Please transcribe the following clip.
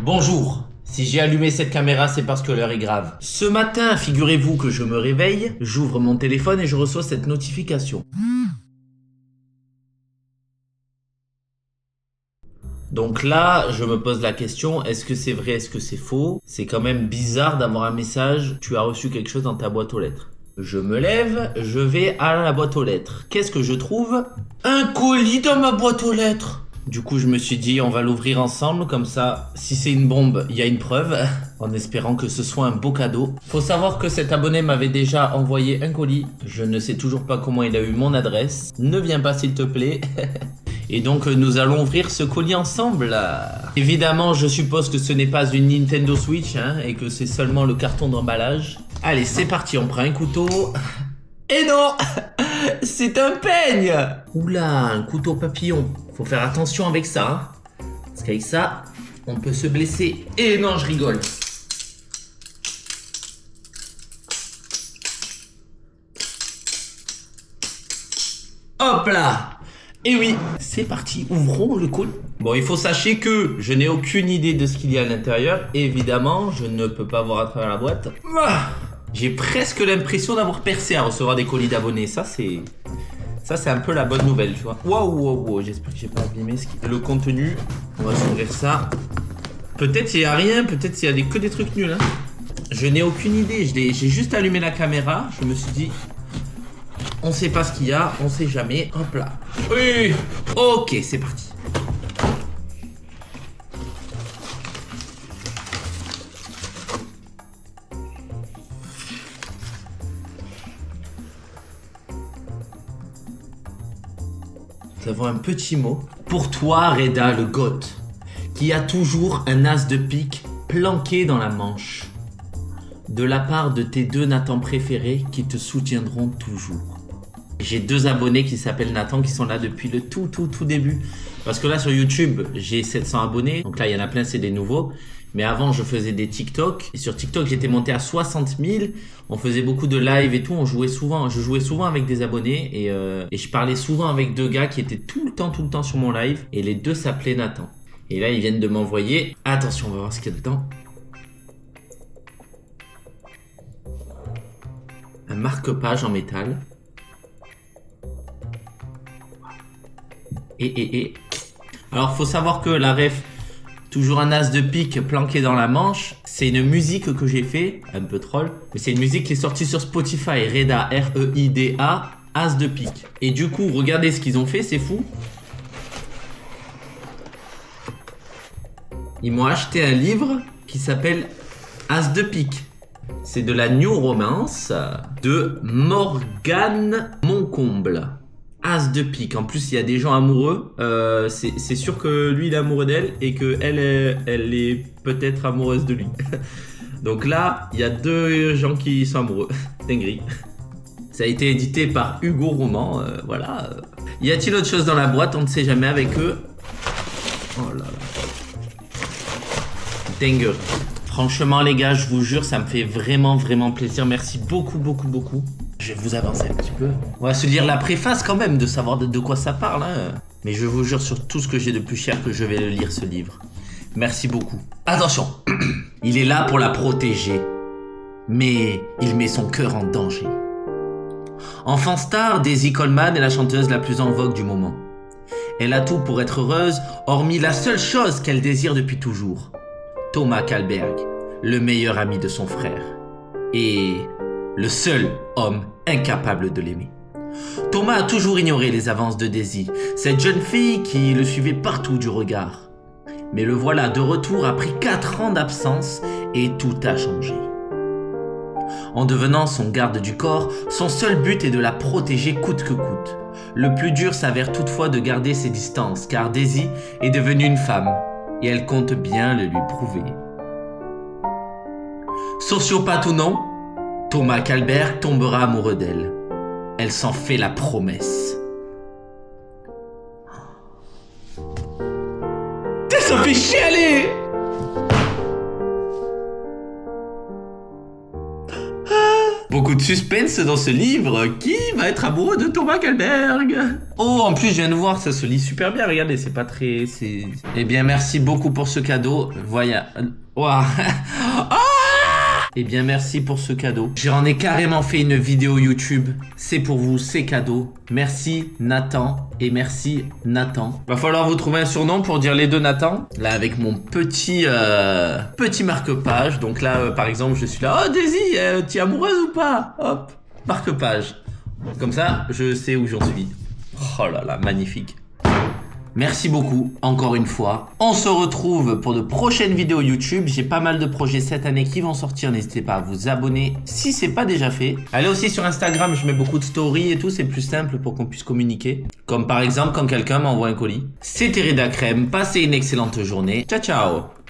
Bonjour. Si j'ai allumé cette caméra, c'est parce que l'heure est grave. Ce matin, figurez-vous que je me réveille, j'ouvre mon téléphone et je reçois cette notification. Donc là, je me pose la question, est-ce que c'est vrai, est-ce que c'est faux? C'est quand même bizarre d'avoir un message, tu as reçu quelque chose dans ta boîte aux lettres. Je me lève, je vais à la boîte aux lettres. Qu'est-ce que je trouve? Un colis dans ma boîte aux lettres. Du coup, je me suis dit, on va l'ouvrir ensemble, comme ça, si c'est une bombe, il y a une preuve, en espérant que ce soit un beau cadeau. Faut savoir que cet abonné m'avait déjà envoyé un colis. Je ne sais toujours pas comment il a eu mon adresse. Ne viens pas, s'il te plaît. Et donc, nous allons ouvrir ce colis ensemble. Évidemment, je suppose que ce n'est pas une Nintendo Switch, hein, et que c'est seulement le carton d'emballage. Allez, c'est parti, on prend un couteau. Et non, c'est un peigne. Oula, un couteau papillon. Faut faire attention avec ça, hein. Parce qu'avec ça, on peut se blesser. Et non, je rigole. Hop là. Et oui, c'est parti, ouvrons le colis. Bon, il faut sachez que je n'ai aucune idée de ce qu'il y a à l'intérieur. Évidemment, je ne peux pas voir à travers la boîte. J'ai presque l'impression d'avoir percé à recevoir des colis d'abonnés. Ça, c'est un peu la bonne nouvelle, tu vois. Waouh, j'espère que j'ai pas abîmé le contenu. On va s'ouvrir ça. Peut-être il y a rien, peut-être il y a que des trucs nuls, hein. Je n'ai aucune idée. J'ai juste allumé la caméra. Je me suis dit, on sait pas ce qu'il y a, on sait jamais. Hop là. Oui. Ok, c'est parti. Nous avons un petit mot. Pour toi, Reda le goth, qui a toujours un as de pique planqué dans la manche. De la part de tes deux Nathan préférés qui te soutiendront toujours. J'ai deux abonnés qui s'appellent Nathan qui sont là depuis le tout début. Parce que là sur YouTube, j'ai 700 abonnés. Donc là, il y en a plein, c'est des nouveaux. Mais avant, je faisais des TikTok. Et sur TikTok, j'étais monté à 60 000. On faisait beaucoup de live et tout. Je jouais souvent avec des abonnés. Et je parlais souvent avec deux gars qui étaient tout le temps sur mon live. Et les deux s'appelaient Nathan. Et là, ils viennent de m'envoyer. Attention, on va voir ce qu'il y a dedans. Un marque-page en métal. Alors, faut savoir que la ref, toujours un as de pique planqué dans la manche, c'est une musique que j'ai fait, un peu troll, mais c'est une musique qui est sortie sur Spotify, Reda, R-E-I-D-A, as de pique. Et du coup, regardez ce qu'ils ont fait, c'est fou. Ils m'ont acheté un livre qui s'appelle As de pique. C'est de la New Romance de Morgane Moncomble. As de pique. En plus, il y a des gens amoureux. C'est sûr que lui, il est amoureux d'elle et que elle est peut-être amoureuse de lui. Donc là, il y a deux gens qui sont amoureux. Dinguerie. Ça a été édité par Hugo Roman. Voilà. Y a-t-il autre chose dans la boîte? On ne sait jamais avec eux. Oh là là. Dinguerie. Franchement, les gars, je vous jure, ça me fait vraiment plaisir. Merci beaucoup. Je vais vous avancer un petit peu. On va se lire la préface quand même, de savoir de quoi ça parle, hein. Mais je vous jure sur tout ce que j'ai de plus cher que je vais le lire, ce livre. Merci beaucoup. Attention. Il est là pour la protéger. Mais il met son cœur en danger. Enfant star, Daisy Coleman est la chanteuse la plus en vogue du moment. Elle a tout pour être heureuse, hormis la seule chose qu'elle désire depuis toujours. Thomas Kalberg, le meilleur ami de son frère. Et le seul homme incapable de l'aimer. Thomas a toujours ignoré les avances de Daisy, cette jeune fille qui le suivait partout du regard. Mais le voilà de retour après 4 ans d'absence et tout a changé. En devenant son garde du corps, son seul but est de la protéger coûte que coûte. Le plus dur s'avère toutefois de garder ses distances, car Daisy est devenue une femme, et elle compte bien le lui prouver. Sociopathe ou non, Thomas Kalberg tombera amoureux d'elle. Elle s'en fait la promesse. Ça fait chialer! Beaucoup de suspense dans ce livre. Qui va être amoureux de Thomas Kalberg? Oh, en plus, je viens de voir, ça se lit super bien. Regardez, c'est pas très... Eh bien, merci beaucoup pour ce cadeau. Voilà. Ouah. Ah! Eh bien, merci pour ce cadeau. J'en ai carrément fait une vidéo YouTube. C'est pour vous, c'est cadeau. Merci Nathan et merci Nathan. Va falloir vous trouver un surnom pour dire les deux Nathan. Là, avec mon petit marque-page. Donc là, par exemple, je suis là. Oh, Daisy, tu es amoureuse ou pas? Hop, marque-page. Comme ça, je sais où j'en suis. Oh là là, magnifique. Merci beaucoup, encore une fois. On se retrouve pour de prochaines vidéos YouTube. J'ai pas mal de projets cette année qui vont sortir. N'hésitez pas à vous abonner si c'est pas déjà fait. Allez aussi sur Instagram, je mets beaucoup de stories et tout. C'est plus simple pour qu'on puisse communiquer. Comme par exemple quand quelqu'un m'envoie un colis. C'était Reda Crème. Passez une excellente journée. Ciao, ciao.